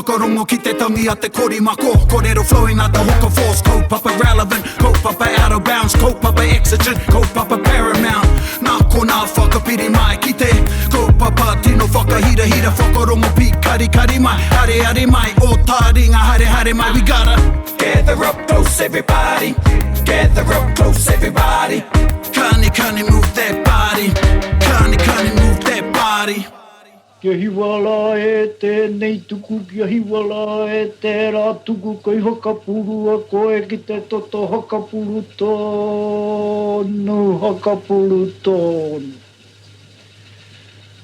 whakarongo ki te tangi a te korimako. Kōrero flowing out the hooker force. Kaupapa relevant, kaupapa out of bounds, kaupapa exigent, kaupapa paramount. Nā kona whakapiri mai ki te kaupapa tino whakahira hira whakarongo pi kari kari mai. Hare hare mai, o Taringa hare hare mai. We gotta gather up close everybody, gather up close everybody. Kani move that body, kani move that body. Kia hiwala e tēnei tuku, kia hiwala e tērā tuku, koi hakapuru a koe ki te toto hakapuru tōnu, hakapuru tōnu.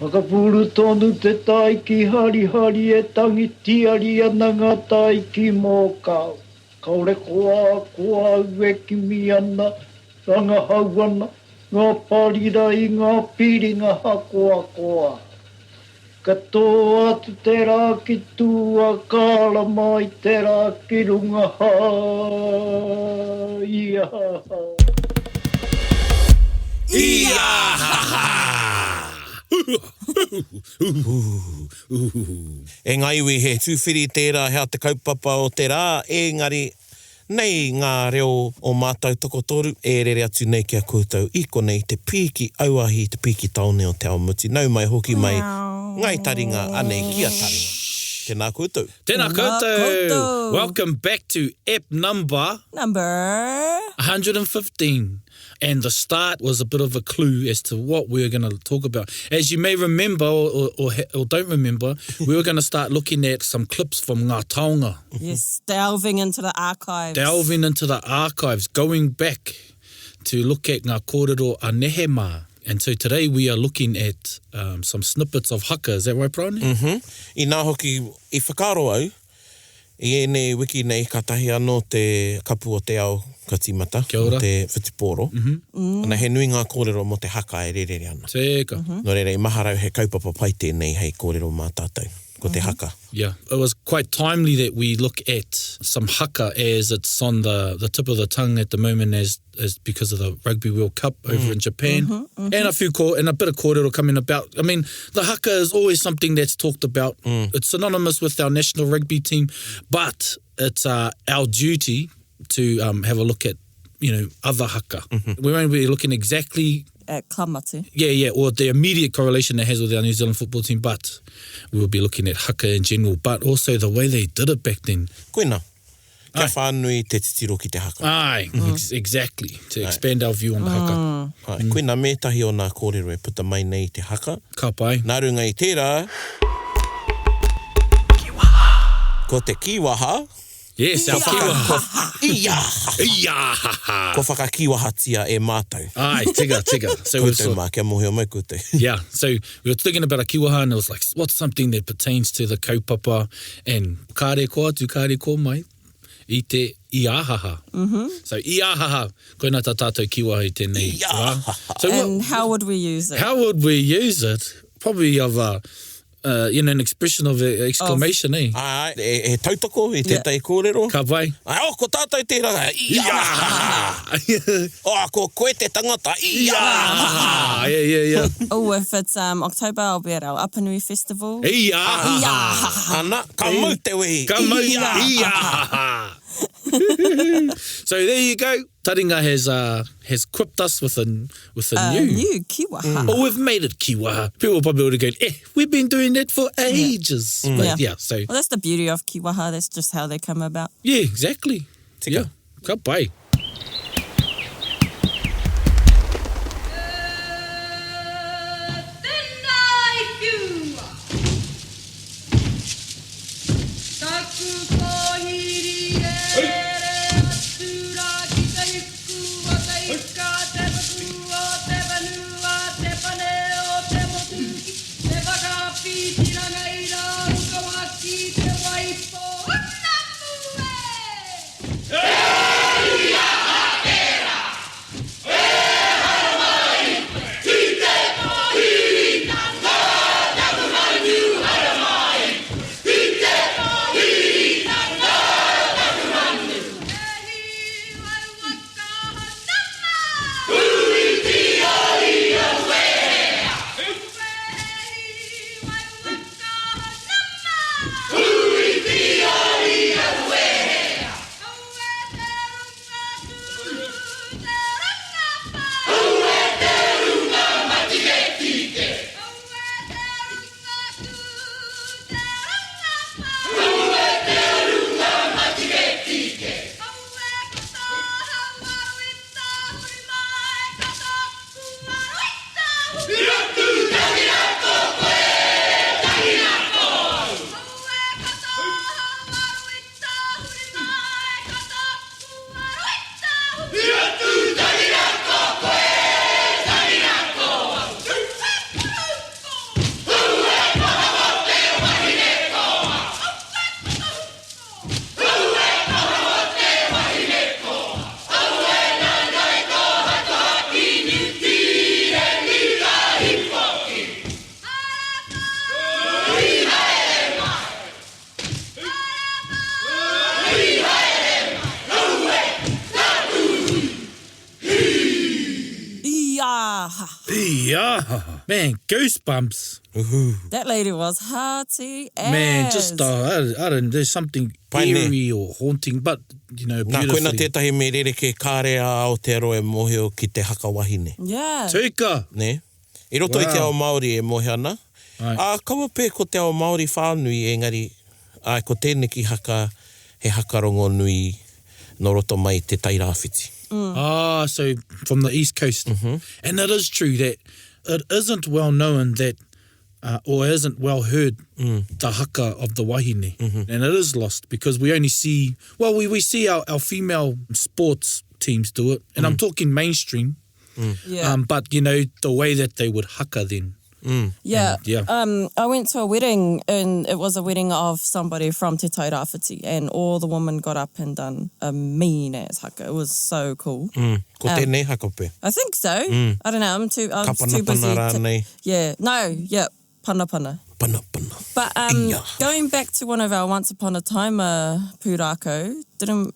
Hakapuru tōnu te taiki hari hari e tangiti ari ana ngā taiki mō kau. Kaore koa ue ki mi ana, ranga hau ana, ngā parirai, ngā piringa hakoa koa. Katoa atu te rā ki tua kāla mai te rā ki runga Iāhaha. Iāhaha. Engā iwi he tūwhiri tērā hea te kaupapa o te rā, engari nei ngā reo o mātou tokotoru, e rere atu nei kia koutou i konei te pīki auahi, te pīki taone o te ao muti. Nau mai hoki mai, ngai taringa anei kia taringa. Tēnā koutou. Tēnā koutou. Welcome back to ep number 115. And the start was a bit of a clue as to what we were going to talk about. As you may remember or don't remember, we were going to start looking at some clips from Ngā Taonga. Yes, delving into the archives. Going back to look at ngā kōrero a nehema. And so today we are looking at some snippets of Haka. Is that right, Brian? I nā hoki, i whakaro au, i ene wiki nei katahi anō te kapu o te ao katimata, o te whitipōro. Ana he nui ngā kōrero mo te haka e rerere ana. Tēka. No rere, i maharau he kaupapa pai tēnei hei kōrero mā tātou, ko te haka. Yeah, it was quite timely that we look at some haka as it's on the tip of the tongue at the moment as because of the Rugby World Cup over in Japan. And a bit of kōrero coming about. I mean, the haka is always something that's talked about. It's synonymous with our national rugby team, but it's our duty to have a look at, other haka. We won't be looking exactly at Klamatu. Yeah, or the immediate correlation it has with our New Zealand football team, but we will be looking at haka in general, but also the way they did it back then. Koina, kia whānui te titiro ki te haka. Aye, exactly, to expand our view on the haka. Koina, mētahi o nā kōrero e puta mai nei te haka. Ka pai. Nā runga i tērā. Kiwaha. Ko te kiwaha. Yes, our kiwaha. Iāhaha. Ko whakakiwahatia e mātou. Aye, tiga. So koutou mā, kia mohi o mai koutou. Yeah, so we were thinking about a kiwaha and it was like, what's something that pertains to the kaupapa and kāre ko mai, i te iāhaha. So iāhaha, koina tā tātou kiwaha i tēnei. Iāhaha. So and how would we use it? How would we use it? Probably of an expression of exclamation, eh? Ai, e tautoko i tētai kōrero. Ka pai. Ai, ko tātou te ranga, iāhaha. Ko koe te tangata, iāhaha. Yeah. Oh, if it's October, I'll be at our Apanui Festival. Iāhaha. Ana, ka mau te wehi. Ka mau, iāhaha. So there you go. Taringa has quipped us with a new kiwaha. Oh, we've made it kiwaha. People probably would have gone, we've been doing that for ages. But so. Well, that's the beauty of kiwaha. That's just how they come about. Yeah, exactly. Tika. Yeah. Ka pai. Yeah. Man, goosebumps. That lady was hearty as. Man, just, I don't know, there's something Pai ne. eerie or haunting, but, you know, Nā koina beautifully. tētahi me rereke kārea Aotearoa e moheo ki te haka wahine. Yeah. Tuika. Ne? I roto i te ao Māori e mohe ana. Ai. Kaua pē ko te ao Māori whānui engari, ko tēnei ki haka, he hakarongo nui no roto mai te tairawhiti. So from the East Coast. And it is true that it isn't well known that, or isn't well heard, the haka of the wahine. And it is lost because we only see, well, we see our female sports teams do it. And I'm talking mainstream. Yeah. But, you know, the way that they would haka then. Yeah. Yeah. I went to a wedding, and it was a wedding of somebody from Te Tairawhiti, and all the women got up and done a mean-ass haka. It was so cool. Ko tēnei haka pē. I think so. I don't know. I was too busy. Kapana rānei. Yeah. No, yeah. Pana. Pana. But going back to one of our Once Upon a Timer pūrākau,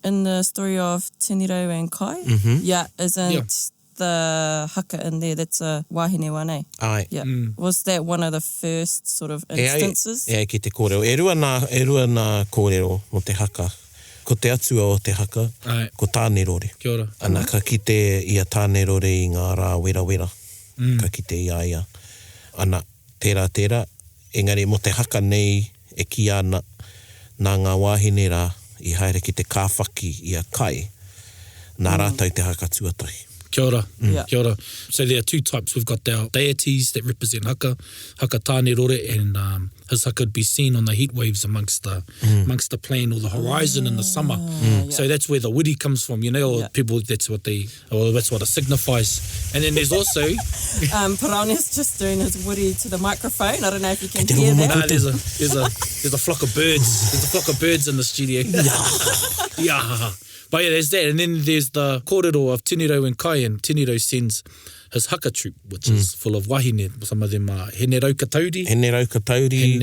in the story of Tiniro and Kai, isn't the haka in there, that's a wahine wane. Ai. Yeah. Was that one of the first sort of instances? E ai ki te kōrero. E rua nā kōrero no te haka. Ko te atua o te haka, Ai. ko tāne rore. Kia ora. Ana ka kite ia tāne rore i ngā rā wera. Ka kite ia. Ana, tērā. Engari mo te haka nei e ki ana nā ngā wāhine rā i haere ki te kāwhaki i a kai. Nā rātau te haka tuatahi. Kia ora. Yeah. Kia ora. So there are two types. We've got our deities that represent haka tāne rore, and his haka would be seen on the heat waves amongst the plain or the horizon in the summer. So that's where the wiri comes from, you know, or people, that's what it signifies. And then there's also... Paroni's just doing his wiri to the microphone. I don't know if you can hear that. No, there's a flock of birds. There's a flock of birds in the studio. Yeah. But yeah, there's that. And then there's the kōrero of Tiniro and Kai, and Tiniro sends his haka troop, which is full of wahine. Some of them are hene raukatauri. Hene raukatauri,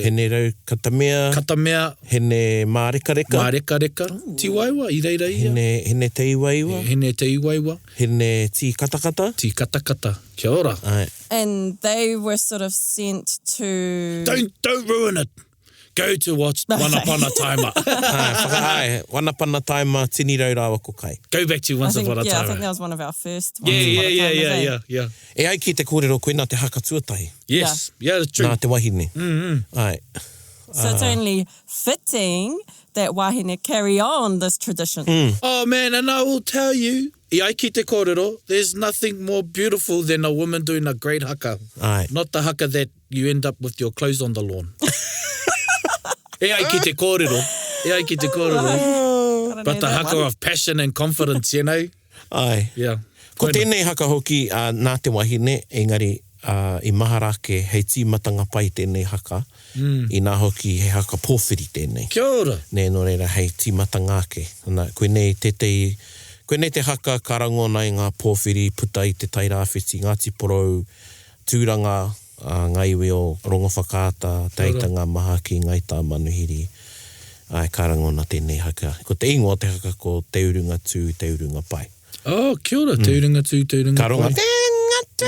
hene raukatamea, hene mārekareka, tiwaiwa, i reira ia. hene te iwaiwa, Hene te iwaiwa. hene ti katakata. Ti katakata. Kia ora. Ai. And they were sort of sent to... Don't ruin it. Go to watch One Upon a Timer. Whakaai, One Upon a Timer, tini raurawa ko kai. Go back to Once Upon a Timer. Yeah, I think that was one of our first ones. Yeah. E ai ki te kōrero koina te haka tuatahi. Yes. Yeah, that's true. Nā te wahine. Ai. So it's only fitting that wahine carry on this tradition. Oh, man, and I will tell you, i ai ki te kōrero, there's nothing more beautiful than a woman doing a great haka. Ai. Not the haka that you end up with your clothes on the lawn. E ai ki te kōrero. But the haka of passion and confidence, you know? Ai. Yeah. Ko tēnei haka hoki nā te wahine, engari i maharake hei tīmatanga pai tēnei haka, i nā hoki he haka pōwhiri tēnei. Kia ora. Nē no reira hei tīmatanga ake. Koe nei te haka karango nei ngā pōwhiri puta i te tairawhiti, Ngāti Porou, tūranga, ngā iwi o rongo whakaata, teitanga maha ki ngai tā manuhiri. Ai, karangona tēnei haka. Ko te ingoa te haka ko te urunga tū, te urunga pai. Oh, kia ora. Te urunga tū, te urunga Karonga, pai. te urunga tū,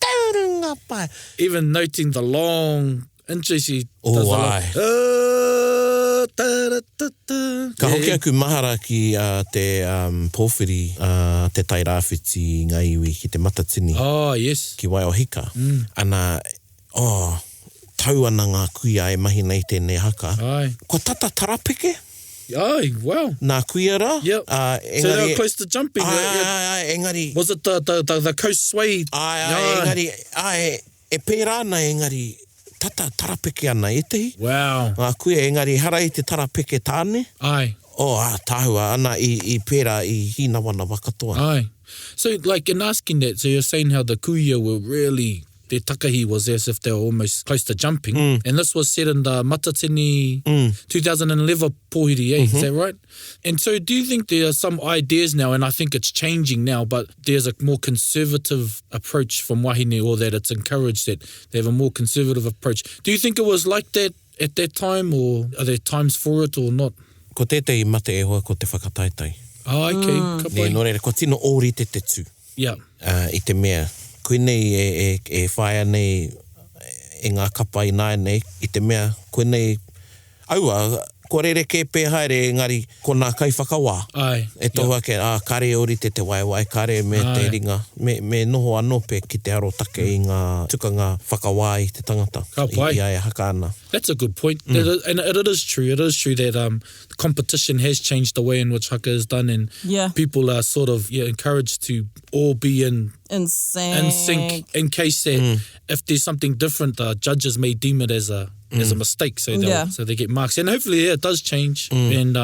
te urunga pai. Even noting the long intro, she Oh, does ai. Ka hoki aku mahara ki te pōwhiri, te tairawhiti ngā iwi ki te matatini. Oh, yes. Ki wai o hika. Ana, tau ana ngā kuia e mahi nei tēnei haka. Ai. Ko tata tarapeke? Ai, wow. Nā kuia rā? Yep. So they were close to jumping. Engari. Was it the coast swayed? Engari, e pērā na engari, tata tarapeke ana e tehi. Wow. Ngā kuia engari harai te tarapeke tāne. Ai. Tāhua ana i pērā i hina wana wakatoa. Ai. So, like, in asking that, so you're saying how the kuia were really, their takahi was as if they were almost close to jumping. And this was said in the Matatini 2011 Pohiri, is that right? And so do you think there are some ideas now, and I think it's changing now, but there's a more conservative approach from wahine, or that it's encouraged that they have a more conservative approach. Do you think it was like that at that time, or are there times for it or not? Ko tētei mate e hoa ko te whakataitai. Okay. Nē, no reira, ko tino ōrite te tū. Yeah. I te mea. Koe nei e whaia nei e ngā kapa i nāi nei, i te mea, koe nei, aua, ko rere ke pē haere, engari, ko nā kai whakawā. Ai. E tohua ke, kare ori te waiwai, kare me te ringa, me noho anō pē ki te aro take i ngā tukanga whakawā i te tangata. Ka pai. I ai haka ana. That's a good point. And it is true. It is true that competition has changed the way in which haka is done, and people are sort of encouraged to all be in sync in case that if there's something different, the judges may deem it as a mistake, so they get marks. And hopefully it does change. And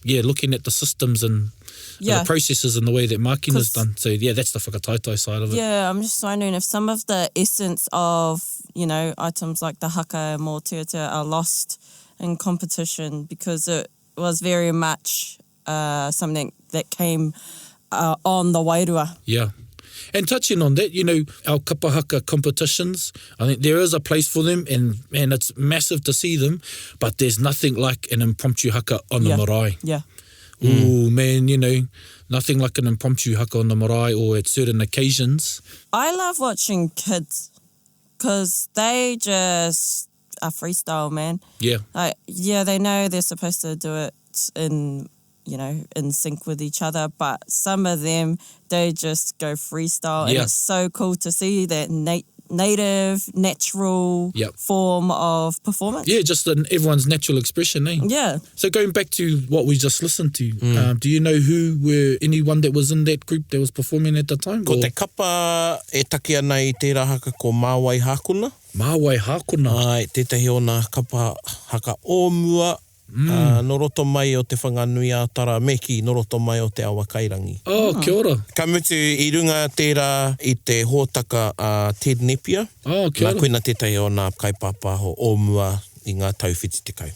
looking at the systems and the processes and the way that marking is done. So that's the whakataitai side of it. Yeah, I'm just wondering if some of the essence of, items like the haka and mō tia are lost in competition because it was very much something that came on the wairua. Yeah. And touching on that, our kapa haka competitions, I think there is a place for them, and it's massive to see them, but there's nothing like an impromptu haka on the marae. Yeah. Ooh, man, nothing like an impromptu haka on the marae or at certain occasions. I love watching kids because they just are freestyle, man. Yeah. They know they're supposed to do it in sync with each other, but some of them, they just go freestyle, and it's so cool to see that native, natural form of performance. Yeah, just everyone's natural expression, eh? Yeah. So going back to what we just listened to, do you know anyone that was in that group that was performing at the time? Ko te kapa e take ana i tērā haka ko Māwai Hākuna. Māwai Hākuna. Ai, tētahi o nā kapa haka ōmua, noroto mai o te whanganui a tara meki, noroto mai o te awa kairangi. Kia ora. Ka mutu i runga tērā i te hōtaka a Ted Nepia. Kia ora. Nā koina tētahi o nā kaipāpāho ōmua i ngā tauwhiti te kau.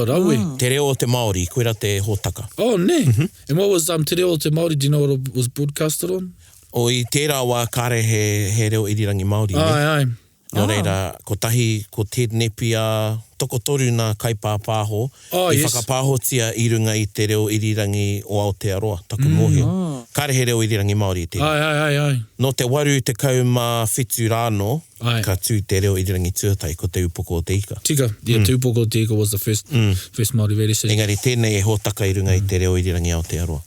Rawe. Te reo o te Māori, koera te hōtaka. Ne. And what was te reo o te Māori? Do you know what it was broadcasted on? O i tērā wā kare he reo irirangi Māori. Ai. Nō reira, ko tahi, ko Ted Nepia, toko toru nā kaipāpāho, i whakapāhotia i runga i te reo irirangi o Aotearoa, taku mōhio. Kare he reo irirangi Māori i te. Ai. No te waru te kauma whitu rāno, ka tū te reo irirangi tuatai, ko te upoko o te ika. Tika, te upoko o te ika was the first Māori radio station. Engari, tēnei e hōtaka i runga i te reo irirangi Aotearoa.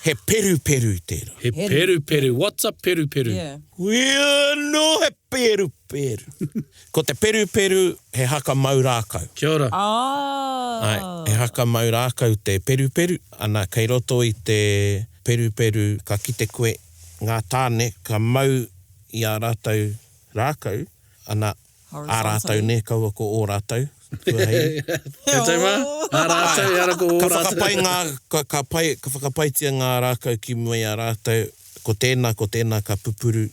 He peru tērā. He peru. What's up peru? Yeah. No, he peru. Ko te peru, he haka mau rākau. Kia ora. Ai, he haka mau rākau te peru. Ana, kei roto i te peru, ka kite koe ngā tāne, ka mau i a rātau rākau. Ana, a rātau ne, kaua ko o rātau. Kei mā? A rātau, i ara ko o rātau. Ka whakapaitia ngā rākau ki mua i a rātau, ko tēnā ka pupuru.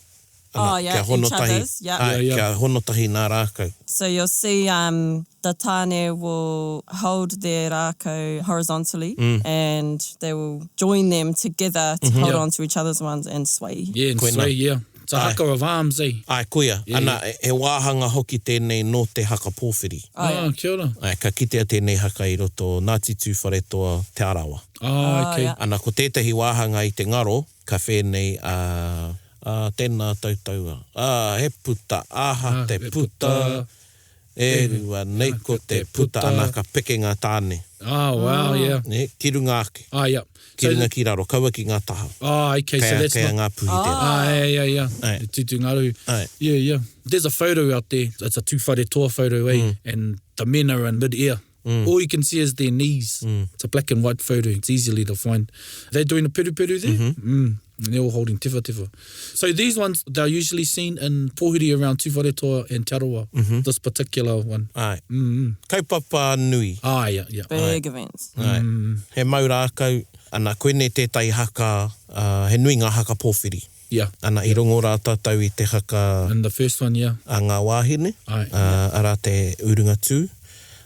Kia honotahi. Kia honotahi nā rākau. So you'll see the tāne will hold their rākau horizontally and they will join them together to hold on to each other's ones and sway. Yeah, and sway, It's a haka of arms, eh? Ai, kuia. Ana, he wāhanga hoki tēnei no te haka pōwhiri. Kia ora. Ai, ka kitea tēnei haka i roto Ngāti Tūwharetoa Te Arawa. Okay. Ana, ko tētahi wāhanga i te ngaro, ka whēnei tēnā tautaua. He puta, aha te puta. E rua nei ko te puta anaka peke ngā tāne. Oh, wow, yeah. Ne, ki runga ake. Yeah. Ki runga ki raro, kaua ki ngā taha. Okay, so that's Kaya not... ngā puhi tērā. Yeah. Ai. Te tutu ngaru. Ai. Yeah. There's a photo out there. It's a tūwhare toa photo, and the men are in mid-air. All you can see is their knees. It's a black and white photo. It's easily to find. They're doing a peru-peru there. And they're all holding tifa. So these ones, they're usually seen in pohuri around Tūwhare Toa and Te Aroa, this particular one. Ai. Kaupapa nui. Yeah. Big events. Ai. He maura akau, ana koene tētai haka, he nui ngā haka pōwhiri. Yeah. Ana i rongo rā tātou I te haka And the first one, yeah. a ngā wāhine, Ai. ara te urunga tū,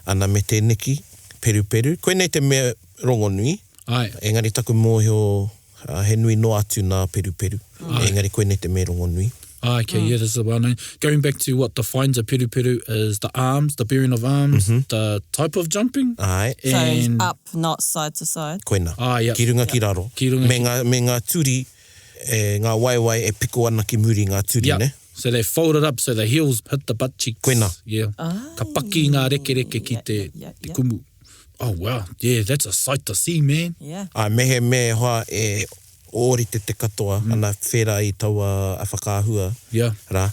ana me te niki, peru. Koenei te mea rongo nui, Ai. engari taku mōhio he nui no atu nā peru. Engari koenei te mea rongo nui. Okay, yeah, this is well known. Going back to what defines a peru is the arms, the bearing of arms, the type of jumping. Ai, So And up, not side to side. koena. yeah. Ki runga ki raro. Ki runga Me ngā turi, ngā waiwai e piko ana ki muri ngā turi, Yeah. ne? So they fold it up so the heels hit the butt cheeks. Koena. Yeah. Ka paki ngā reke ki te kumu. Oh, wow. Yeah, that's a sight to see, man. Yeah. Ai, mehe hoa e ōrite te katoa, ana whera I taua a whakaahua, Yeah. rā,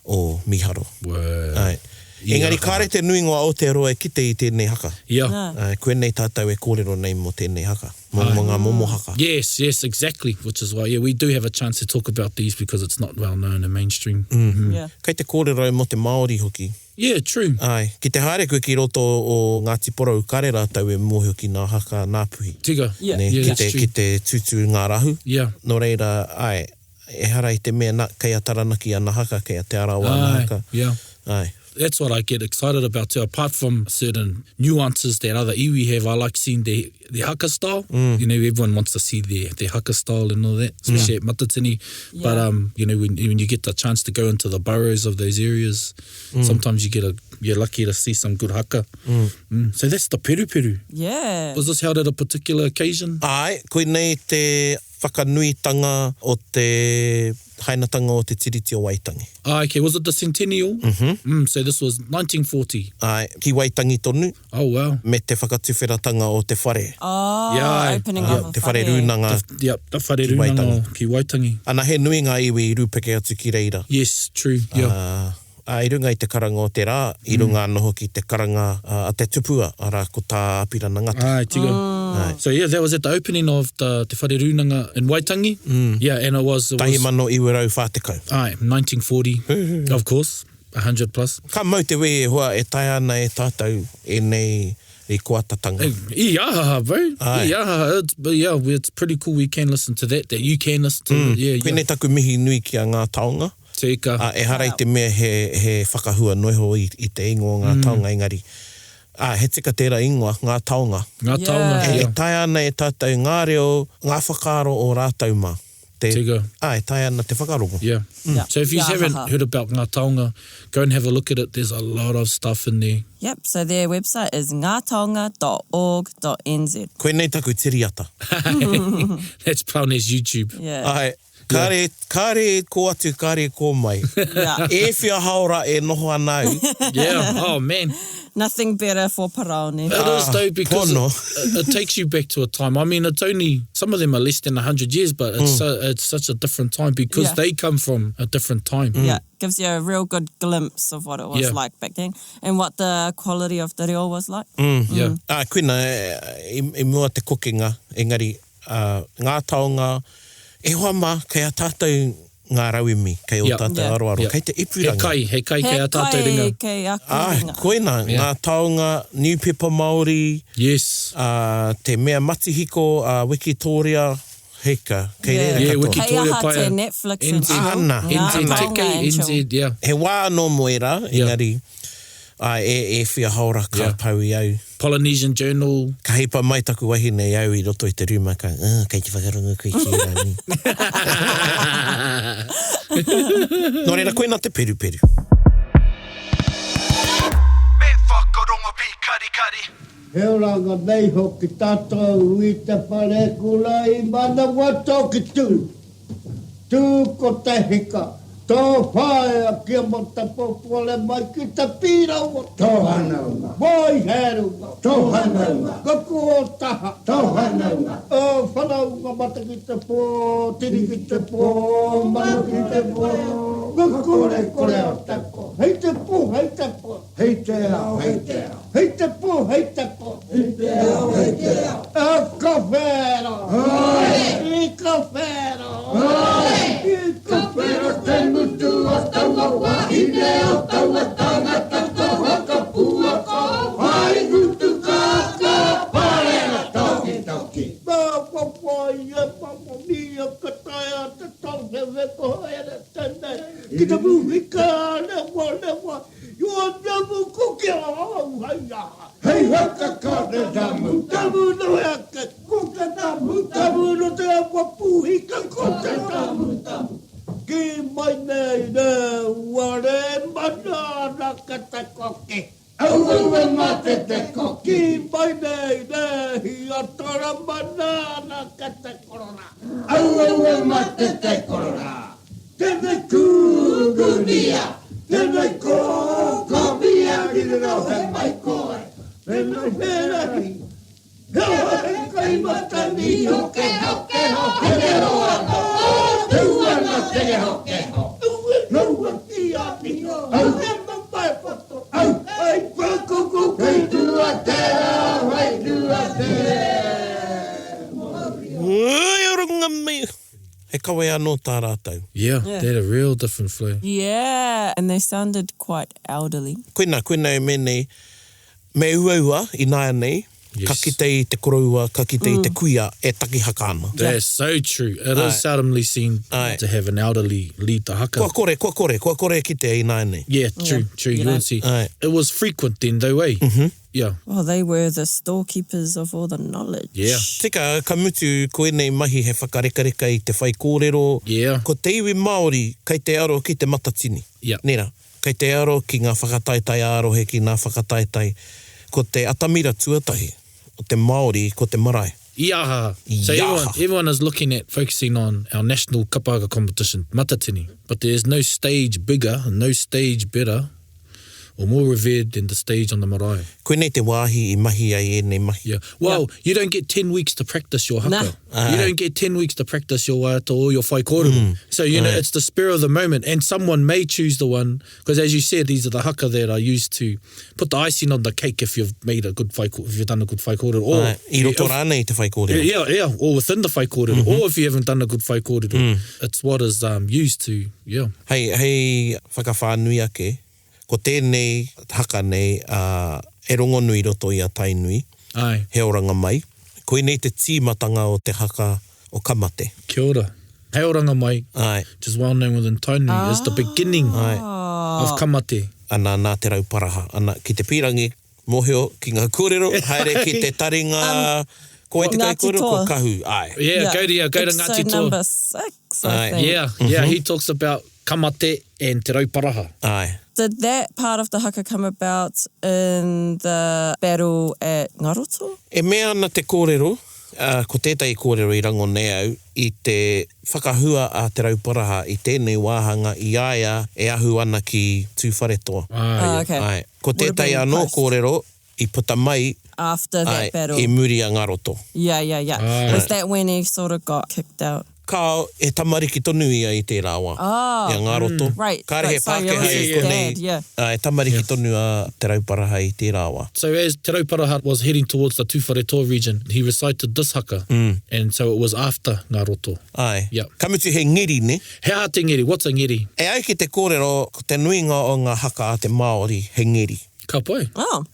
o miharo. Wow. Ai. Engari, kāre te nui ngoa o te aroa e kite I tēnei haka. Yeah. No. Ai, koenei tātou e kōrero nei mo tēnei haka. Mo ngā momo haka. Yes, exactly. Which is why, yeah, we do have a chance to talk about these because it's not well known in mainstream. Yeah. Kei te kōrero mo te Māori hoki. Yeah, true. Ai, ki te haere koe ki roto o Ngāti Porou, kare rātou e mōhio ki ngā haka nā puhi. Tika. Yeah. Ne, Yeah, ki, that's te, true. ki te tutu ngā rahu. Yeah. No reira, ai, e hara I te mea na, kei a taranaki ana haka, kei a te arawa ana haka. Yeah. Ai. That's what I get excited about too. Apart from certain nuances that other iwi have, I like seeing their haka style. You know, everyone wants to see their haka style and all that, especially at Matatini. Yeah. But, you know, when you get the chance to go into the boroughs of those areas, sometimes you're lucky to see some good haka. So that's the peru. Yeah. Was this held at a particular occasion? Ai, koenei te whakanuitanga o te hainatanga o te tiriti o Waitangi. Okay. Was it the centennial? So this was 1940. Ai, ki Waitangi tonu, Oh, wow. me te whakatuwheratanga o te whare. Oh, Yeah. opening of Te whare runanga. Yep, the whare runanga ki Waitangi. Ana he nui ngā iwi I rūpeke atu ki reira. Yes, true. Yeah. I runga I te karanga o te rā, I runga noho ki te karanga a te tupua, ara ko tā apira na ngata. Ai, tika. So yeah, that was at the opening of the Te Whare Runanga in Waitangi. Yeah, and it was Tahi mano iwerau whātekau. 1940, of course, 100 plus. Ka mau te wē e hoa e tai ana e tātou e nei I koatatanga. Yeah, bro. Aye. Yeah, it's pretty cool. We can listen to that you can listen to. Yeah. Koenei taku mihi nui ki a Ngā Taonga. Tika. E hara I te mea he whakahua noho I te ingoa Ngā Taonga engari. He tika tērā ingoa, Ngā Taonga. Ngā Taonga. E Yeah. tai ana e tātou ngā reo, ngā whakaaro o rātou mā. Tika. E tai ana te whakarongo. Yeah. Yeah. So if you Yeah, haven't haha. heard about Ngā Taonga, go and have a look at it. There's a lot of stuff in there. Yep, so their website is ngātaonga.org.nz. Koenei taku tiriata. That's Paune's YouTube. Yeah. Kāre ko atu, kāre ko mai. Yeah. E whia haora e noho anau. Yeah. Oh, man. Nothing better for Paraone. It is though because pono. it takes you back to a time. I mean, it's only, some of them are less than 100 years, but it's such a different time because Yeah. they come from a different time. Yeah, gives you a real good glimpse of what it was Yeah. like back then and what the quality of the reo was like. Yeah. Koina, I mua te kokenga, engari, Ngā Taonga, e hoa mā, kei a tātou ngā rauimi, kei o Yeah. tātou Yeah. aroaro, Yeah. kei te ipuranga. He kai kei a tātou ringa. Kei aku ringa. Koina, Yeah. Ngā Taonga, New Pepper Māori, Yes. te mea matihiko, Wikitoria, heika, kei Yeah. reira Yeah, katoa. Wiki- Kei Victoria aha Paia. te Netflix and NZ. chill. Ana. Ngā NZ Taonga Teke, and chill. NZ, yeah. He wā no moera, engari, e whia haora ka Yeah. pau I au. Polynesian Journal. Ka hipa mai taku wahine I au I roto I te rūma ka, kei te whakarongo koe ki rā ni. Nō reira, koina te peru. Me whakarongo pi kari. He oranga nei hoki tātou I te whare kula I mana wato ki tū. Tū ko te hika, Tō whae a kia mo ta popole mai ki ta pira o tō hanaunga. Moi herunga. Tō hanaunga. Kaku o taha. Tō hanaunga. O whanaunga mata ki te pō, tiri ki te pō, manu ki te pō. Kakore kore o tako. Hei te pō, hei te pō. Hei te ao, hei te ao. Hei te pō, hei te pō. Hei te ao, hei te ao. A kōrero. Oi! I kōrero. Oi! I kōrero te mutu o taua wahine o taua tangata ko haka pua ko. Hai mutu ka parera toki toki. Mā wawai e mamamia ka taia te tauhe weko ere tēnei. Ki te muhika lewa. Yua namu kuki au hai aha. Hei haka kare namu. Tamu no haka kuka namu. Tamu no te awa puhika kuka namu. Ki mai nei ne ware manana ka te koki. Au mate te koki. Ki mai nei ne hiatara manana ka te korora. Au mate te korora. Tēnei kūgunia. Tēnei kōkobia ki te rohe mai koe. Tēnei wherari. Heo hei kai matani hoke hoke hoke te roa no. Tuana te hoke ho. Rua ki ati ho. Au hema mai poto. Au ai pakuku kei tua te au. Ai tua te. Ui, orunga me. He kawe anō tā rātou. Yeah, they had a real different flow. Yeah, and they sounded quite elderly. Koina e menei, me ua i nāia nei, Yes. ka kite i te koroua, ka kite i te kuia, e taki haka ana. That's so true. It is seldomly seen to have an elderly lead the haka. Kua kore kite i nāia nei. Yeah, true. You wouldn't see. Aye. It was frequent then though, eh? Yeah. Well, they were the storekeepers of all the knowledge. Yeah. Tika, ka mutu koenei mahi he whakareka i te whai kōrero. Yeah. Ko te iwi Māori, kei te aro ki te matatini. Yeah. Nera, kei te aro ki ngā whakataitai arohe ki ngā whakataitai. Ko te atamira tuatahi, o te Māori, ko te marae. Iaha. So Iaha. everyone is looking at focusing on our national kapaaga competition, matatini. But there's no stage bigger, no stage better, or more revered than the stage on the marae. Koenei te wāhi i mahi ai e nei mahi. Yeah. Well, you don't get 10 weeks to practice your haka. Nah. You don't get 10 weeks to practice your waiata or your whai kōrero. So, you know, it's the spur of the moment. And someone may choose the one, because as you said, these are the haka that are used to put the icing on the cake if you've made a good whai kōrero, if you've done a good whai kōrero. Or I roto rānei te whai kōrero. Yeah, or within the whai kōrero. Or if you haven't done a good whai kōrero. It's what is used to, yeah. Hei whakawhānui ake, ko tēnei haka nei e rongo nui roto i a tainui, Ai. he oranga mai. Koenei te tīmatanga o te haka o kamate. Kia ora. Hei oranga mai, Ai, which is well known within Tainui, is the beginning of kamate. ana nā te rauparaha. Ana ki te pirangi, moheo ki ngā kōrero, haere ki te taringa, ko e te kai Ngāti kōrero, ko toa. kahu. Ai. Yeah, go to Ngāti Episode Toa. number 6, I Aye. think. Yeah, he talks about kamate and te rauparaha. Ai. Did that part of the haka come about in the battle at Ngā Roto? E mea ana te kōrero, ko tētai kōrero i rango nei au, i te whakahua a te rauparaha i tēnei wāhanga i aia e ahu ana ki tūwharetoa. Oh, okay. Ai. Ko Would have tētai been anō post. kōrero i puta mai After that battle. i muri a Ngā Roto. Yeah. Was that when he sort of got kicked out? Ka e tamariki tonu ia i te rāwa. Oh, I a Ngā Roto. right. Karehe Sorry, it was Pākehā his i konei. dad, yeah. E tamariki tonu a te rauparaha i te rāwa. So as te rauparaha was heading towards the Tūwharetoa region, he recited this haka, and so it was after Ngā Roto. Ai. Yeah. Kamutu he ngiri, ne? He a te ngiri? What's a ngiri? E ai ki te kōrero, ko te nuinga o ngā haka a te Māori, he ngiri. Ka pai. Oh,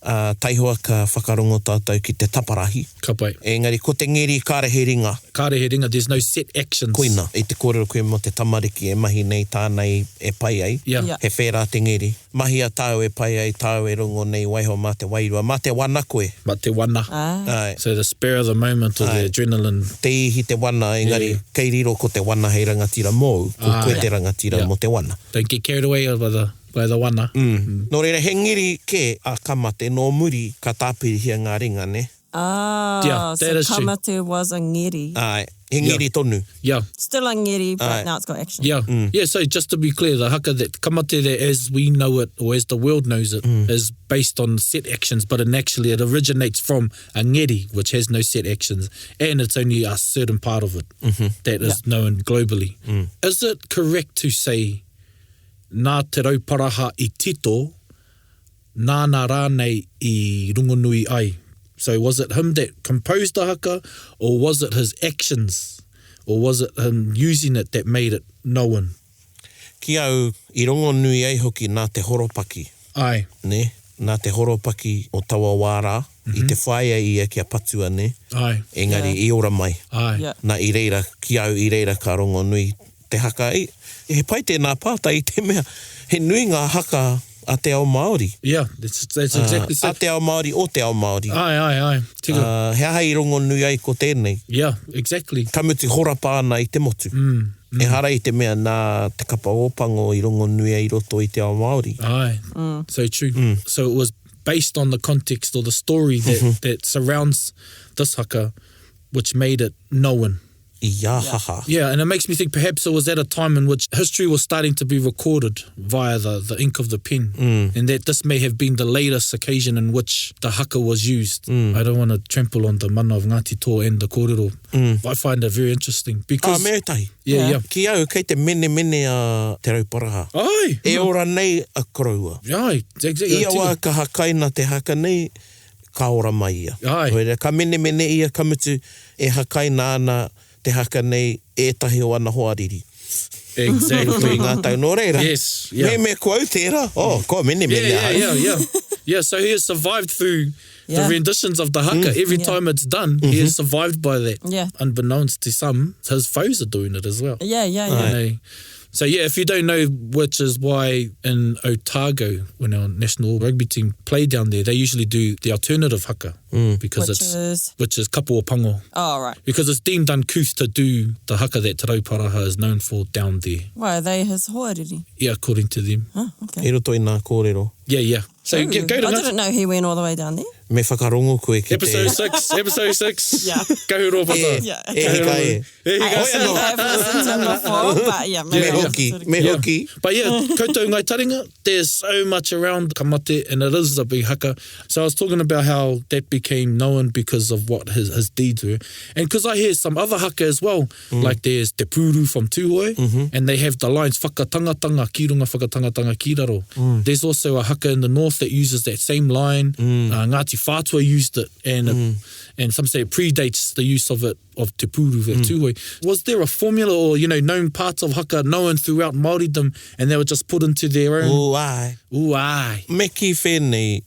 Taihua ka whakarongo tātou ki te taparahi. Ka pai. Engari, ko te ngiri kārehe ringa, Kāre he ringa, there's no set actions. koina. I te kōrero koe mo te tamariki e mahi nei tānei e pai ai. Yeah. Yeah. He whērā te ngiri. Mahi a tāu e pai ai, tāu e rongo nei waiho mā te wairua. Mā te wana koe. But te wana. Ai. So the spur of the moment or the adrenaline. Te ihi te wana, engari, kei riro ko te wana hei rangatira mōu, ko koe te rangatira Yeah. mo te wana. Don't get carried away by the wana. Nō reira, he ngiri ke a kamate, nō muri ka tāpirihia ngā ringa, ne? Ah, Yeah, that is so true. kamate was a ngiri. Ai, he ngiri tonu. Yeah. Still a ngiri, but Aye. now it's got action. Yeah, yeah. So just to be clear, the haka that kamate that as we know it or as the world knows it is based on set actions, but it originates from a ngeri, which has no set actions, and it's only a certain part of it that is known globally. Is it correct to say nā te rauparaha I tito, nāna rānei I rungonui ai? So was it him that composed the haka, or was it his actions? Or was it him using it that made it known? Ki au, I rongo nui ai hoki nā te horopaki. Ai. Ne? Nā te horopaki o tawa wārā, I te whaia ia kia patua, ne? Ai. Engari, I ora mai. Ai. Yeah. Nā I reira, ki au I reira ka rongo nui te haka. He pai tēnā pāta I te mea, he nui ngā haka a te ao Māori. Yeah, that's exactly so. A te ao Māori o te ao Māori. Ai. Tika. He aha I rongo nui ai ko tēnei. Yeah, exactly. Kamuti hora pāna I te motu. E hara I te mea nā te kapa ōpango I rongo nui ai roto I te ao Māori. Ai. So true. So it was based on the context or the story that surrounds this haka, which made it known. Ia haha. Yeah, and it makes me think perhaps it was at a time in which history was starting to be recorded via the ink of the pen, and that this may have been the latest occasion in which the haka was used. I don't want to trample on the mana of Ngāti Tō and the kōrero. I find it very interesting because... Mea tahi. Yeah. Ki au, kei te mene a te rauparaha. Ai! E ora nei a koroua. Ai, exactly. Ia wā ka hakaina te haka nei, ka ora mai ia. Ai. Oere, ka mene ia kamutu e hakaina ana te haka nei ētahi o ana hoariri. Exactly. Ngā tau nō reira. Yes, yeah. Me kua au tērā. Oh, ko mene Yeah. Yeah, so he has survived through the renditions of the haka. Every time it's done, he has survived by that. Yeah. Unbeknownst to some, his foes are doing it as well. Yeah. You know. So yeah, if you don't know, which is why in Otago, when our national rugby team play down there, they usually do the alternative haka because which is kapu o pango. Oh, right. Because it's deemed uncouth to do the haka that Te Rauparaha is known for down there. Why, are they his hoariri? Yeah, according to them. Oh, okay. E roto I nā kōrero. Yeah. So Ooh, go to I didn't know he went all the way down there. Me whakarongo koe ki Episode 6. Yeah. Kahuro pata. Yeah. E hika e. I actually have listened to him before, but yeah. Me hoki. But yeah, koutou Ngā Taringa, there's so much around kamate, and it is a big haka. So I was talking about how that became known because of what his deeds were. And because I hear some other haka as well, like there's Te Pūru from Tūhoe, and they have the lines whakatangatanga ki runga whakatangatanga ki raro. There's also a haka in the north that uses that same line. Ngāti Whātua used it, and some say it predates the use of it, of Te Pūru e Tūhoe. Was there a formula or, known parts of haka known throughout Māoridom and they were just put into their own? Ai. Me ki whenei,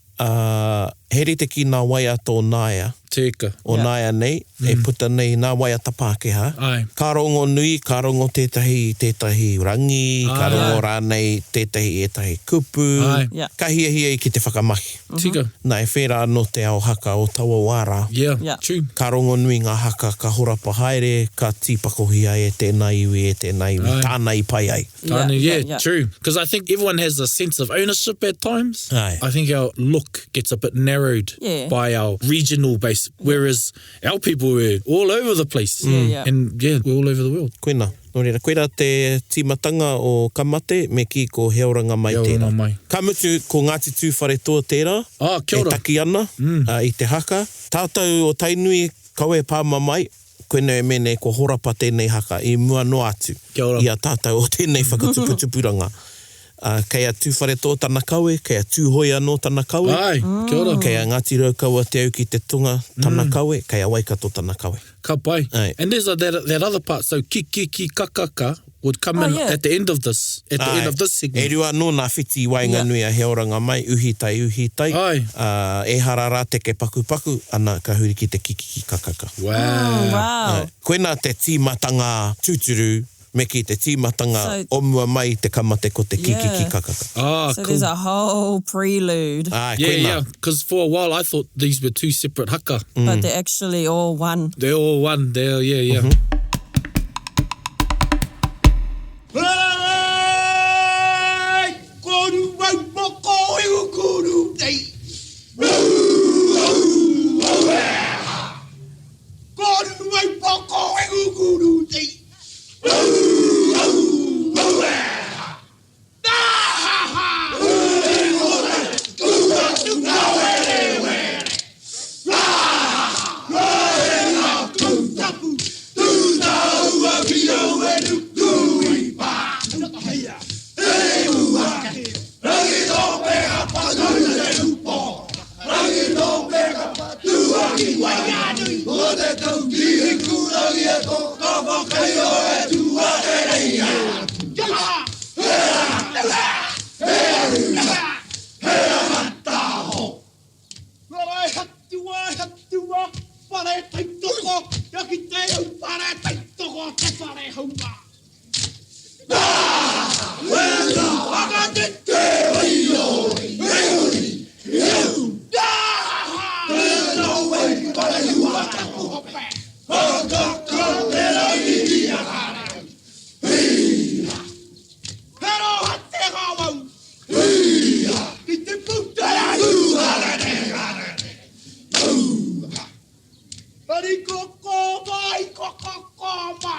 here te ki nā waia tō nāia. Teka. O nāia nei, e puta nei nā waia tapākeha. Ai. Ka rongo nui, ka rongo tētahi rangi, ka rongo rānei ētahi kupu. Ai. Yeah. Ka hia I ki te whakamahi. Tika. Nā e whera anō te ao haka o tawa wārā. Yeah, true. Ka rongo nui ngā haka, ka horapa haere, ka tīpakohia e tēnā iwi, tāna I pai ai. Yeah, true. Because I think everyone has a sense of ownership at times. Aye. I think our look gets a bit narrowed by our regional base, whereas our people were all over the place. And we're all over the world. Koina. Nō reira, koira te tīmatanga o kamate me ki ko heoranga mai tērā. Ka mutu ko Ngāti Tūwhare toa tērā. Kia ora. E taki ana I te haka. Tātou o tainui kaue pāma mai. Koina e mene ko horapa tēnei haka I mua no atu. Kia ora. Ia tātou o tēnei whakatuputupuranga. Kei a tūwhare tō tana kaue, kei a tūhoi anō tana kaue. Ai, kia ora. Kei a Ngāti Raukaua te au ki te tunga tana kaue, kei a Waikato tana kaue. Ka pai. Ai. And there's that other part, so ki kakaka would come in at the end of this, the end of this segment. E rua nō nā whiti wainga nui a heoranga mai, uhitai. Ai. E harara te ke paku, ana ka huri ki te kiki kakaka. Wow. Koina te tīmatanga tūturu, me ki te tīmatanga omua mai te kamate ko te kiki kakaka. So there's a whole prelude. Yeah. Because for a while I thought these were two separate haka. But they're actually all one. They're all one. Yeah. atua, whare taitoko, ia ki te au whare taitoko, te whare haunga. Wena, haka te te oioi, eoi, eu, wena wei, wale lua taku hope, haka kōrero i ia hare, hia, pero hate hawau, hia, ki te putera hare, Pari koko mai, koko koma.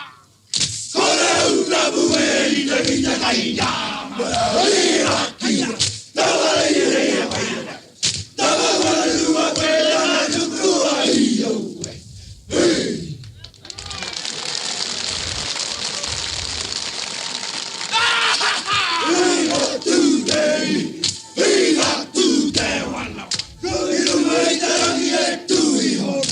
Kore una bueri de vida caída. Mira, kia. Tawale ire paia. Tawale lua pela na tutua io. Hey. Today. We got today one. Go you wait that to it home.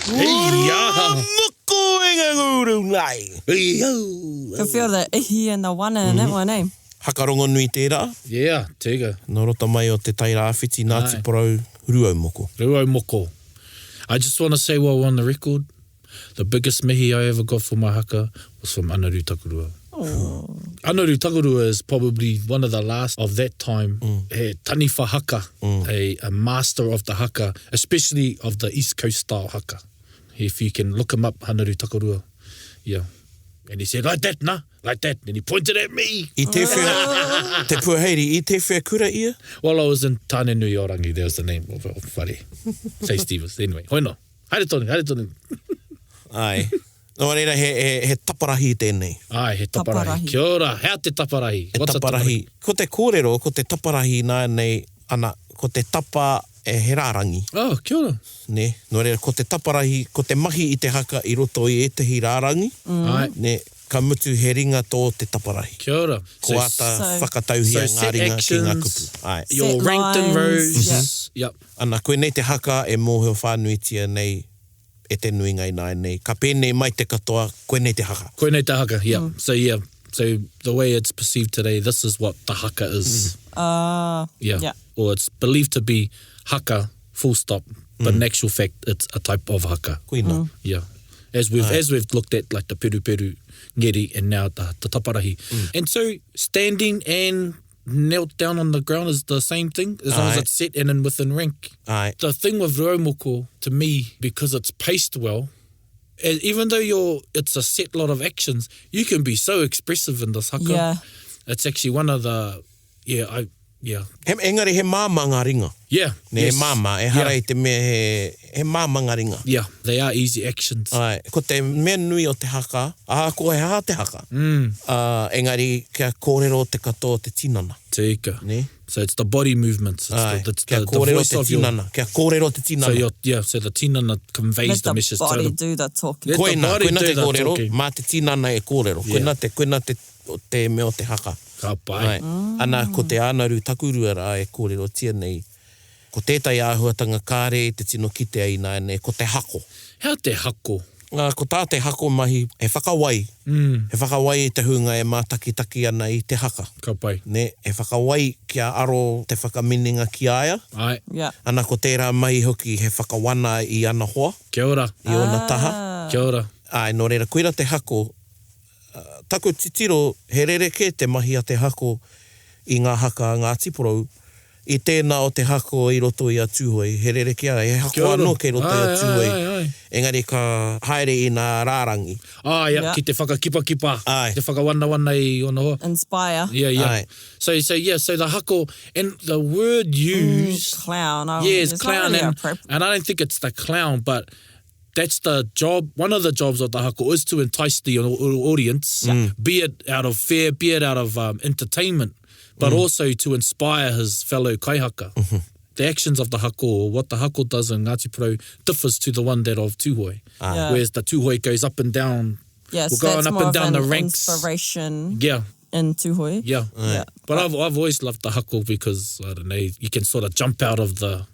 Muko e ngā nguru ngai. Can feel the ihi and the wana in that one, eh? Hakarongo nui tērā. Yeah, tega. Nō rota mai o te taira awhiti Ngāti Porou, Ruau Moko. Ruau moko. I just want to say while we're on the record, the biggest mihi I ever got for my haka was from Anaru Takurua. Anaru Takurua is probably one of the last of that time. He taniwha haka, a master of the haka, especially of the East Coast style haka. If you can look him up, Anaru Takurua. Yeah. And he said, like that, nah, like that. And he pointed at me. I te whea, te puaheiri, I te whea kura ia? Well, I was in Tāne Nui Orangi, that was the name of whare. Say Stevens. Anyway, hoino. Haere tonu. Ai. No reira, he taparahi tēnei. Ai, he taparahi. Kia ora, hea te taparahi. He taparahi. Ko te kōrero, ko te taparahi nā nei, ana, ko te tapa e he rārangi. Oh, kia ora. Ne, no reira, ko te taparahi, ko te mahi i te haka i roto i etehi rārangi. Ai. Ne, ka mutu he ringa tō te taparahi. Kia ora. Ko ata whakatauhia ngā ringa ki ngā kupu. Ai. Your Set ranked in rows. lines, Yep. Ana, koe nei te haka e mōheo whānuitia nei e te nui ngai nai nei. Ka pēnei mai te katoa, koe nei te haka. Koe nei te haka, yeah. So the way it's perceived today, this is what the haka is. Yeah. Or it's believed to be haka, full stop, but in actual fact, it's a type of haka. Koina. Yeah. As we've looked at like the peru, ngeri, and now the taparahi. And so standing and knelt down on the ground is the same thing, as long as it's set and in within rank. Ai. The thing with Ruaumoko, to me, because it's paced well, and even though it's a set lot of actions, you can be so expressive in this haka. Yeah. It's actually one of the, Engari he māma ngā ringa. Yeah. Ne yes. he māma, e hara i te mea he māma ngā ringa. Yeah, they are easy actions. Ai, ko te mea nui o te haka, ko he ha te haka. Engari, kia kōrero te katoa te tinana. Te ika. Ne? So it's the body movements. It's kia the kōrero voice te of your... tinana. Kia kōrero te tinana. So the tinana conveys the message to Let the body them. do the talking. Let the Koina body te do the kōrero, talking. mā te tinana e kōrero. Koina te mea o te haka. Ka pai. Ana, ko te ānaru takurua rā e kōrero tia nei. Ko tētai āhuatanga kāre te tino kite ai nā nei, ko te hako. Hea te hako? Ko tā te hako mahi, he whakawai. He whakawai i te hunga e mātaki ana i te haka. Ka pai. Ne, he whakawai kia aro te whakamininga ki aia. Ai. Yeah. Ana ko tērā mai hoki he whakawana i ana hoa, Kia ora. i ona taha. Kia ora. Ai, nō reira, koira te hako, taku titiro, he rereke te mahi a te hako i ngā haka Ngāti Porou, i tēnā o te hako i roto i a tūhoi, he rereke a, he hako anō kei roto i a tūhoi. Engari ka haere i ngā rārangi. Ki te whakakipa. Ai. Te whakawana i ona hoa. Inspire. Yeah. Ai. So the hako, and the word used... Clown. it's not clown, really and appropriate. I don't think it's the clown, but that's the job. One of the jobs of the hako is to entice the audience, be it out of fear, be it out of entertainment, but also to inspire his fellow kaihaka. The actions of the hako, or what the hako does in Ngāti Porou, differs to the one that of tūhoi. Yeah. Whereas the tūhoi goes up and down, Yes, we're going that's up more and down of the an ranks. inspiration Yeah. in tūhoi. Yeah. Yeah. But I've always loved the hako because, I don't know, you can sort of jump out of the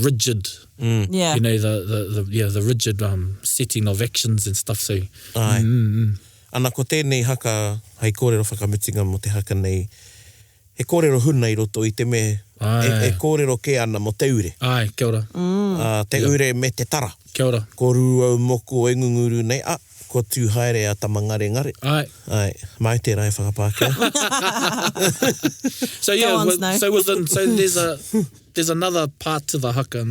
rigid, Yeah. you know, the rigid setting of actions and stuff. So, Ai. Ana ko tēnei haka, hei kōrero whakamutinga mo te haka nei, he kōrero huna i roto i te me e kōrero ke ana mo te ure. Ai, kia ora. Te ure me te tara. Kia ora. Ko ruau moko e ngunguru nei, ko tū haere a tamangare ngare. Ai. Mai te rai whakapākea. So there's another part to the haka,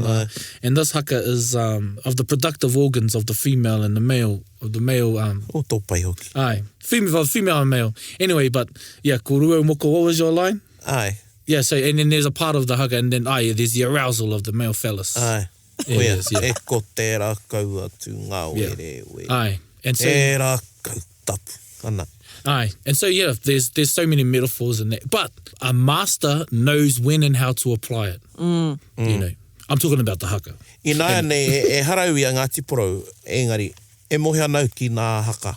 and this haka is of the productive organs of the female and the male, of the male. O tō pai hoki. Ai, female and male. Anyway, but yeah, ko ruau moko, what was your line? Ai. Yeah, so and then there's a part of the haka, and then there's the arousal of the male phallus. Ai. Yeah, E ko te rā kau atu ngā were. Ai. And so, te rā kau tapu. Ana. Aye, and so there's so many metaphors in that, but a master knows when and how to apply it. You know, I'm talking about the haka. I nāia nei e harau ia ngā tiporau, engari, e mohe anau ki nā haka.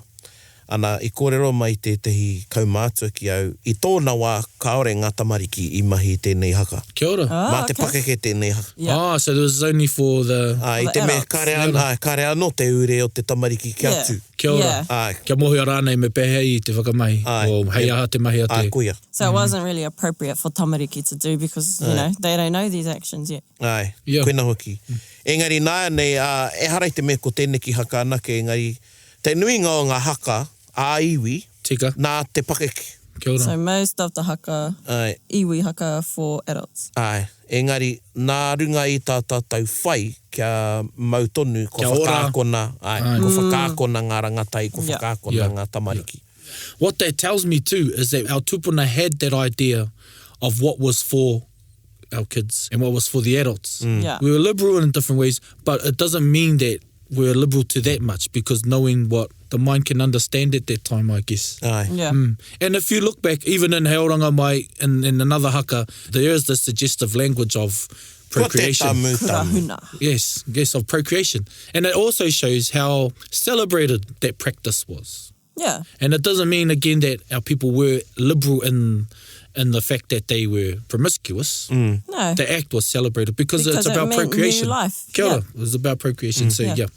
Ana i kōrero mai te tehi kaumātua ki au, i tōna wā kaore ngā tamariki i mahi tēnei haka. Kia ora. Mā te pakeke tēnei haka. Yeah. So there was only for the... I te me kare anō te ure o te tamariki ki atu. Kia ora. Ai. Kia mohi a rānei me pehe i te whakamahi. O hei aha te mahi a te. Kuia. So it wasn't really appropriate for tamariki to do because, you know, they don't know these actions yet. Ai, Yeah. koina hoki. Engari nāia nei, e harai te me ko tēnei ki haka anake, engari, te nuinga o ngā haka, a iwi, Tika. nā te pakeke. Kia ora. So most of the haka, Ai, iwi haka for adults. ai. Engari, nā runga i tā tātou whai, kia mautonu, ko Kia ora. whakaakona, ko whakaakona ngā rangatai, ko Yeah. whakaakona Yeah. ngā tamariki. What that tells me too is that our tupuna had that idea of what was for our kids and what was for the adults. Yeah. We were liberal in different ways, but it doesn't mean that we're liberal to that much because knowing what the mind can understand at that time, I guess. Ai. Yeah. And if you look back, even in Heoranga mai, in another haka, there is the suggestive language of procreation. Ko te tamu. Kurahuna. Yes, of procreation. And it also shows how celebrated that practice was. Yeah. And it doesn't mean, again, that our people were liberal in the fact that they were promiscuous. No. The act was celebrated because it's Because it about meant procreation. new life. Kia ora. Yeah. It was about procreation. So, Yeah.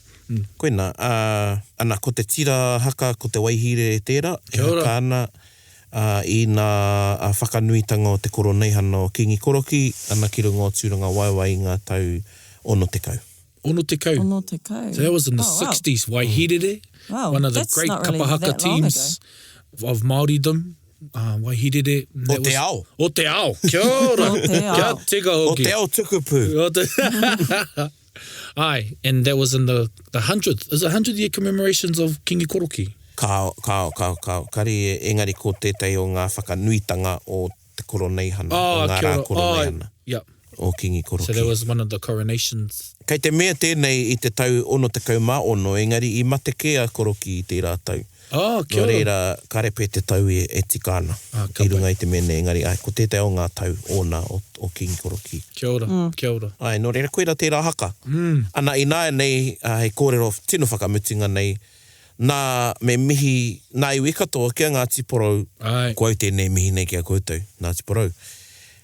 Koina, ana ko te tira haka, ko te waihire e tērā, e Kia ora. haka ana i nā whakanuitanga o te koroneihana o Kingi Koroki, ana ki runga o tūranga waiwai ngā tau ono te kau. Ono te kau. Ono te kau. So that was in the Oh, wow. 60s. Waihirere, Wow, one of the that's great not really kapahaka that long teams of Māoridom. Waihirere. O te ao. O te ao. Kia ora. O te ao. Kia tika O hoki. te ao tukupu. O te... Aye, and that was in the 100th. Is it 100-year commemorations of Kingi Koroki? Kao. Kari engari ko tētai o ngā whakanuitanga o te koroneihana, o ngā kia rā ora. koroneihana Yeah. o Kingi Koroki. So that was one of the coronations. Kei te mea tēnei i te tau ono te kau mā ono, engari i mate ke a Koroki i te rātau. Oh, kia No ora. reira, karepe te tau e tika ana. Ka I runga i te mene, engari, ai, ko tētai o ngā tau ona o Kingi Koroki. Kia ora. Kia ora. Ai, no reira, koera tērā haka. Ana i nāia nei, hei kōrero tino whakamutinga nei, nā me mihi, nā iwi katoa kia ngā tiporau, Ai. ko au tēnei mihi nei kia koutou, ngā tiporau.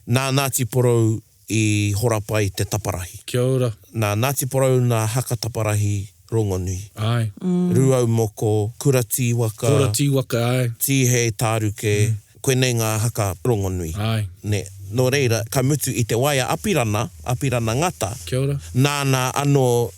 Nā tiporau i horapai te taparahi. Kia ora. Nā tiporau nā haka taparahi rongonui. Ai. Ruau moko, kurati waka, Kura tīwaka, ai. tihe tāruke, koenei ngā haka rongonui. Ai. Ne, no reira, ka mutu i te waia apirana ngata, Kia ora. nāna ano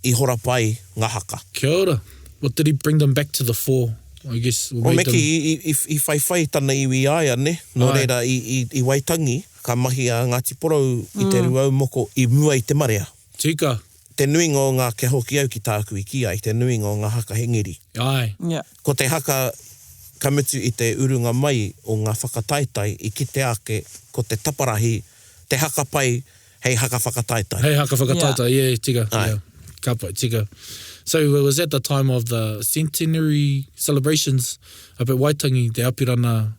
i horapai ngā haka. Kia ora. What did he bring them back to the fore? I guess. O meki i whaiwhai tana iwi aia, ne? No Ai. reira, i Waitangi, ka mahi a Ngāti Porou i te ruau moko i mua i te marea. Tika. Te nuinga o ngā ke hoki au ki tāku i kia, i te nuinga o ngā haka hengiri. Ai. Yeah. Ko te haka ka mutu i te urunga mai o ngā whakataitai i ki te ake, ko te taparahi, te haka pai, hei haka whakataitai. Hei haka whakataita. Yeah, tika. Ai. Yeah. Ka pai, tika. So it was at the time of the centenary celebrations up at Waitangi, te apirana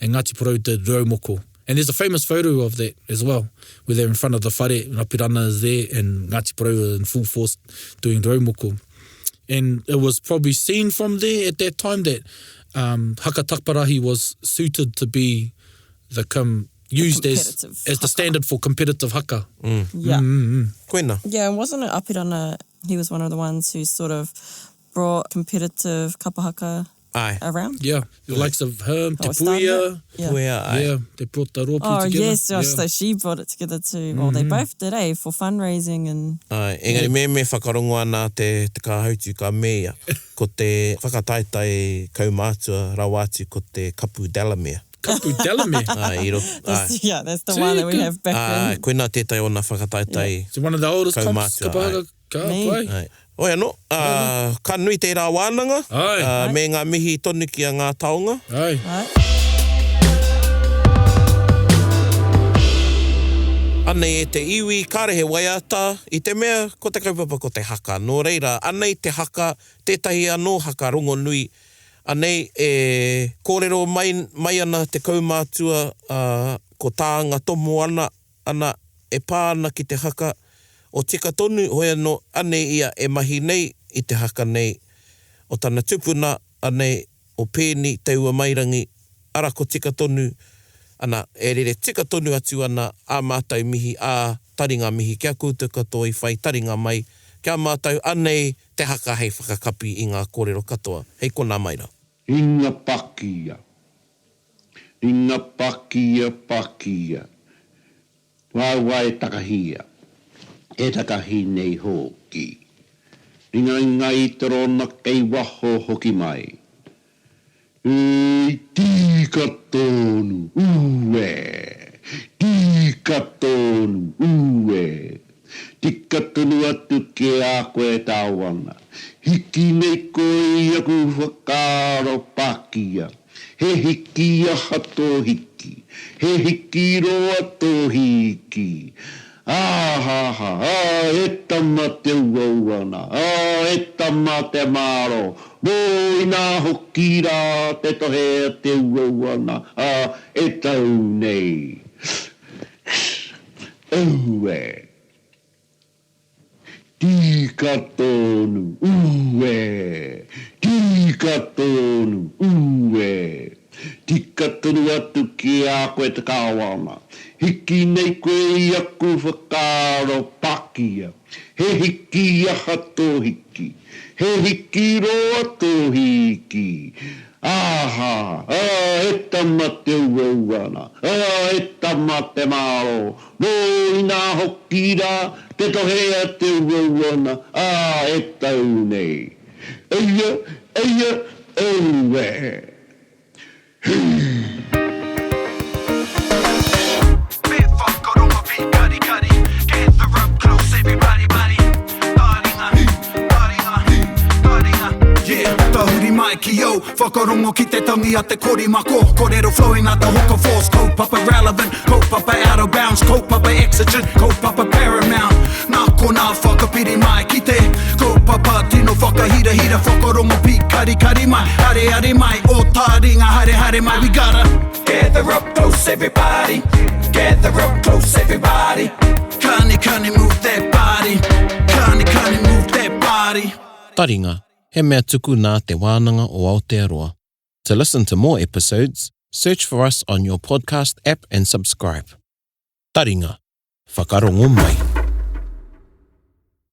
e Ngāti Porou te Raumoko. And there's a famous photo of that as well, where they're in front of the whare, and apirana is there, and Ngāti Porou are in full force doing Raumoko. And it was probably seen from there at that time that haka taparahi was suited to be used as the haka. standard for competitive haka. Yeah. Koina. Yeah, and wasn't it Apirana, he was one of the ones who sort of brought competitive kapahaka around. Yeah, the likes of him, Te Oh, it started Puia. it. Yeah. Puia, ai. Yeah, they brought the rōpū Oh, together. yes, Josh, so she brought it together too. Well, they both did, for fundraising and... Ai, engari me whakarongo ana te kāhautu ka mea, ko te whakataitai kaumātua rawātu ko te Kapu Delamere. Kapu Delamere. Ai, iro. Ai. Yeah, that's the one that we have back Ai, in. koina tētai ona whakataitai. So one of the oldest clubs, Kaumātua, Kapahaka, ka Me. pai. Ai. Oia no, ka nui te rā wānanga, Ai. me ngā mihi tonu ki a Ngā Taonga. Ai. Right? Anei e te iwi, kārehe waiata, i te mea, ko te kaupapa ko te haka. Nō reira, anei te haka, tētahi anō haka rongo nui. Anei e kōrero mai ana te kaumātua, ko tāanga tomo ana e pāna ki te haka. O tika tonu, hoi anō, anei ia e mahi nei i te haka nei. O tana tupuna, anei o pēni teua mairangi, ara ko tika tonu, ana e rere tika tonu atu ana a mātou mihi, a taringa mihi, kia koutou katoa i whai taringa mai, kia mātou anei te haka hei whakakapi i ngā kōrero katoa. Hei kona maira. Inga pakia. Inga pakia. Wā e takahia. E takahi nei hoki. Inga I torona kei waho hoki mai. Tika tonu, tika tonu, tika tonu atu ke a koe tāwana. Hiki nei koe aku whakaro pakia. He hiki aha tō hiki, he hiki roa tō hiki. E tama te uauana, e tama te maro. Mō I nā hoki rā te tohea te uauana, e tau nei. Tika tonu, tika tonu, tika tonu atu ki a koe te kāwana. Hiki nei koe I aku whakaro pakia. He hiki aha tō hiki. He hiki roa tō hiki. E tama te uauana. E tama te maro. Nō I nā hoki rā, te tohea te uauana. E tau nei. Eia, Whakarongo ki te tangi a te kori mako. Kōrero flowing out the Haka force. Kaupapa relevant, kaupapa out of bounds. Kaupapa exigent, kaupapa paramount. Nā kona whakapiri mai ki te kaupapa tino whakahira. Whakarongo pi kari mai. Hare mai, o Taringa hare mai. We gotta gather up close everybody. Gather up close everybody. Kani move that body. Kani move that body. Taringa. He mea tuku nā te wānanga o Aotearoa. To listen to more episodes, search for us on your podcast app and subscribe. Taringa. Whakarongo mai.